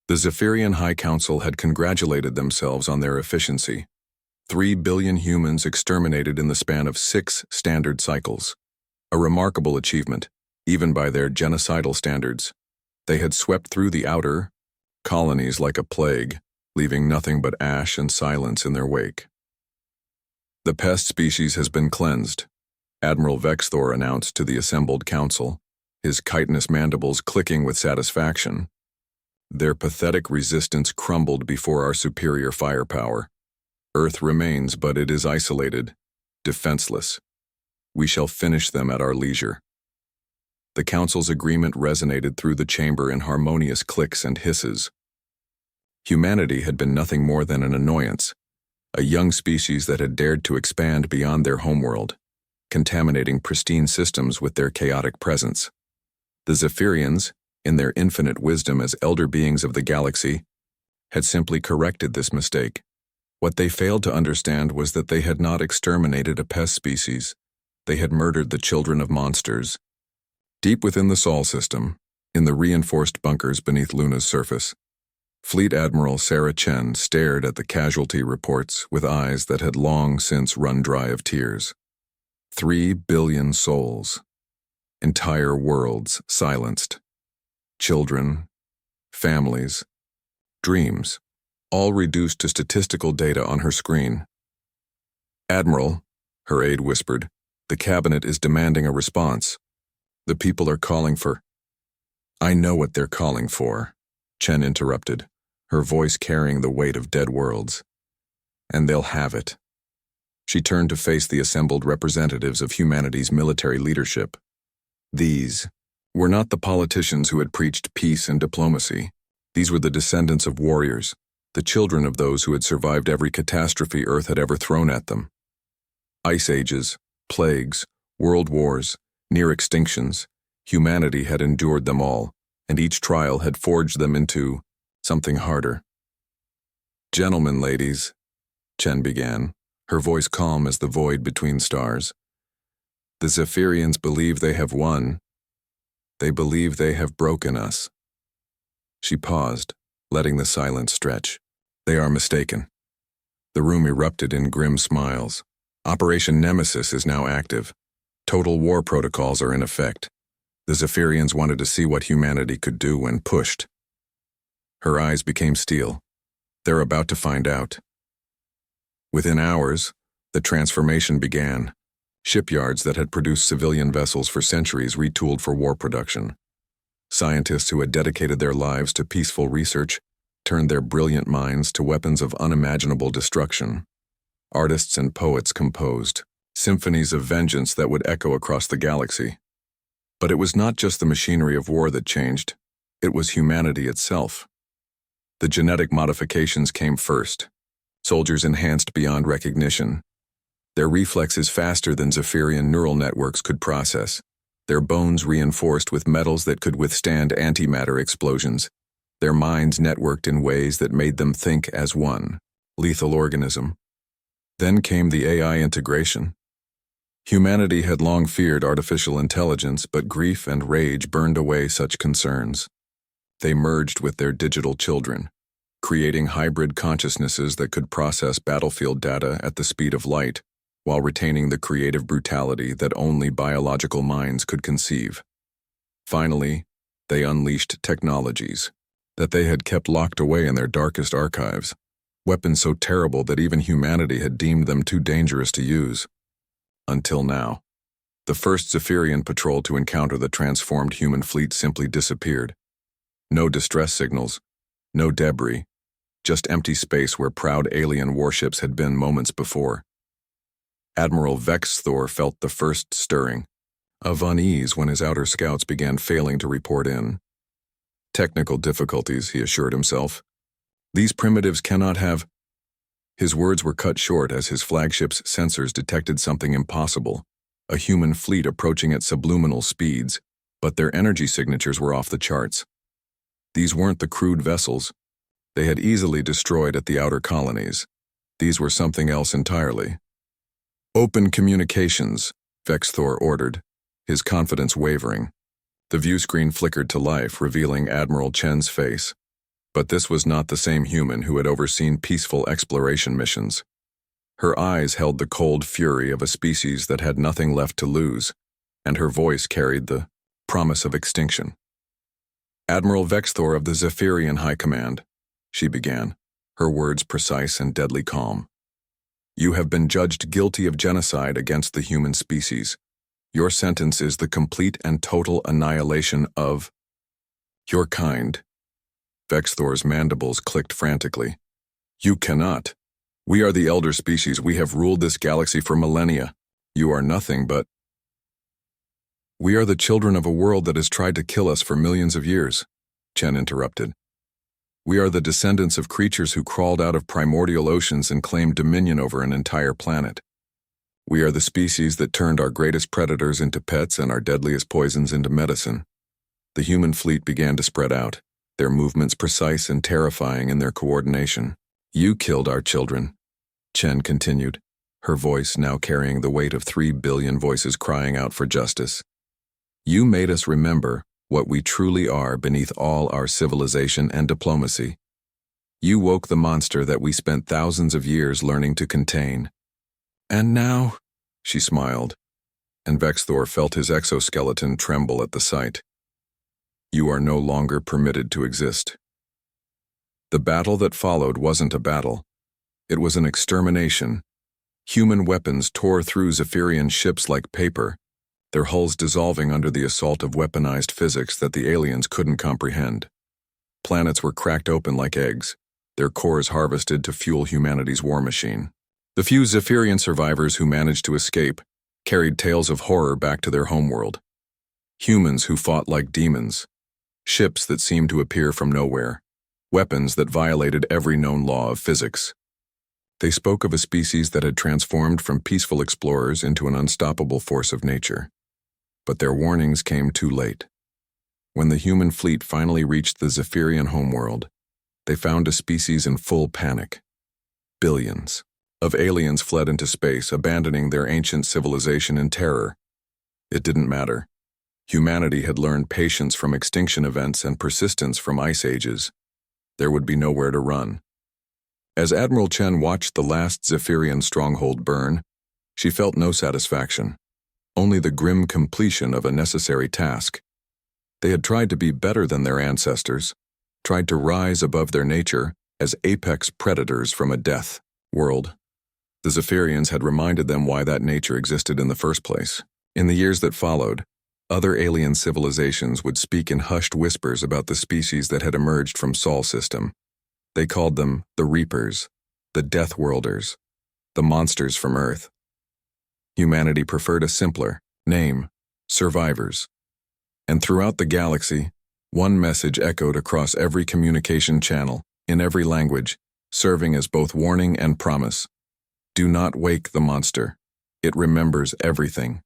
The Zephyrian High Council had congratulated themselves on their efficiency. 3 billion humans exterminated in the span of 6 standard cycles. A remarkable achievement, even by their genocidal standards. They had swept through the outer colonies like a plague, leaving nothing but ash and silence in their wake. The pest species has been cleansed, Admiral Vexthor announced to the assembled council, his chitinous mandibles clicking with satisfaction. Their pathetic resistance crumbled before our superior firepower. Earth remains, but it is isolated, defenseless. We shall finish them at our leisure. The council's agreement resonated through the chamber in harmonious clicks and hisses. Humanity had been nothing more than an annoyance, a young species that had dared to expand beyond their homeworld, contaminating pristine systems with their chaotic presence. The Zephyrians, in their infinite wisdom as elder beings of the galaxy, had simply corrected this mistake. What they failed to understand was that they had not exterminated a pest species. They had murdered the children of monsters. Deep within the Sol system, in the reinforced bunkers beneath Luna's surface, Fleet Admiral Sarah Chen stared at the casualty reports with eyes that had long since run dry of tears. 3 billion souls. Entire worlds silenced. Children, families, dreams, all reduced to statistical data on her screen. "Admiral," her aide whispered, "the cabinet is demanding a response. The people are calling for—" "I know what they're calling for," Chen interrupted, her voice carrying the weight of dead worlds. "And they'll have it." She turned to face the assembled representatives of humanity's military leadership. These were not the politicians who had preached peace and diplomacy. These were the descendants of warriors, the children of those who had survived every catastrophe Earth had ever thrown at them. Ice ages, plagues, world wars, near extinctions, humanity had endured them all, and each trial had forged them into something harder. "Gentlemen, ladies," Chen began, her voice calm as the void between stars. "The Zephyrians believe they have won. They believe they have broken us." She paused, letting the silence stretch. "They are mistaken." The room erupted in grim smiles. Operation Nemesis is now active. Total war protocols are in effect. The Zephyrians wanted to see what humanity could do when pushed. Her eyes became steel. They're about to find out. Within hours, the transformation began. Shipyards that had produced civilian vessels for centuries retooled for war production. Scientists who had dedicated their lives to peaceful research turned their brilliant minds to weapons of unimaginable destruction. Artists and poets composed symphonies of vengeance that would echo across the galaxy. But it was not just the machinery of war that changed, it was humanity itself. The genetic modifications came first. Soldiers enhanced beyond recognition. Their reflexes faster than Zephyrian neural networks could process. Their bones reinforced with metals that could withstand antimatter explosions. Their minds networked in ways that made them think as one lethal organism. Then came the AI integration. Humanity had long feared artificial intelligence, but grief and rage burned away such concerns. They merged with their digital children, creating hybrid consciousnesses that could process battlefield data at the speed of light, while retaining the creative brutality that only biological minds could conceive. Finally, they unleashed technologies that they had kept locked away in their darkest archives, weapons so terrible that even humanity had deemed them too dangerous to use. Until now. The first Zephyrian patrol to encounter the transformed human fleet simply disappeared. No distress signals, no debris, just empty space where proud alien warships had been moments before. Admiral Vexthor felt the first stirring of unease when his outer scouts began failing to report in. Technical difficulties, he assured himself. These primitives cannot have... His words were cut short as his flagship's sensors detected something impossible, a human fleet approaching at subliminal speeds, but their energy signatures were off the charts. These weren't the crude vessels they had easily destroyed at the outer colonies. These were something else entirely. "Open communications," Vexthor ordered, his confidence wavering. The view screen flickered to life, revealing Admiral Chen's face. But this was not the same human who had overseen peaceful exploration missions. Her eyes held the cold fury of a species that had nothing left to lose, and her voice carried the promise of extinction. "Admiral Vexthor of the Zephyrian High Command," she began, her words precise and deadly calm. "You have been judged guilty of genocide against the human species. Your sentence is the complete and total annihilation of your kind." Vexthor's mandibles clicked frantically. "You cannot. We are the elder species. We have ruled this galaxy for millennia. You are nothing but... We are the children of a world that has tried to kill us for millions of years," Chen interrupted. "We are the descendants of creatures who crawled out of primordial oceans and claimed dominion over an entire planet. We are the species that turned our greatest predators into pets and our deadliest poisons into medicine." The human fleet began to spread out, their movements precise and terrifying in their coordination. "You killed our children," Chen continued, her voice now carrying the weight of 3 billion voices crying out for justice. "You made us remember what we truly are beneath all our civilization and diplomacy. You woke the monster that we spent thousands of years learning to contain. And now," she smiled, and Vexthor felt his exoskeleton tremble at the sight. "You are no longer permitted to exist." The battle that followed wasn't a battle. It was an extermination. Human weapons tore through Zephyrian ships like paper, their hulls dissolving under the assault of weaponized physics that the aliens couldn't comprehend. Planets were cracked open like eggs, their cores harvested to fuel humanity's war machine. The few Zephyrian survivors who managed to escape carried tales of horror back to their homeworld. Humans who fought like demons, ships that seemed to appear from nowhere, weapons that violated every known law of physics. They spoke of a species that had transformed from peaceful explorers into an unstoppable force of nature. But their warnings came too late. When the human fleet finally reached the Zephyrian homeworld, they found a species in full panic. Billions of aliens fled into space, abandoning their ancient civilization in terror. It didn't matter. Humanity had learned patience from extinction events and persistence from ice ages. There would be nowhere to run. As Admiral Chen watched the last Zephyrian stronghold burn, she felt no satisfaction, only the grim completion of a necessary task. They had tried to be better than their ancestors, tried to rise above their nature as apex predators from a death world. The Zephyrians had reminded them why that nature existed in the first place. In the years that followed, other alien civilizations would speak in hushed whispers about the species that had emerged from Sol system. They called them the Reapers, the Death Worlders, the monsters from Earth. Humanity preferred a simpler name, survivors. And throughout the galaxy, one message echoed across every communication channel, in every language, serving as both warning and promise. Do not wake the monster. It remembers everything.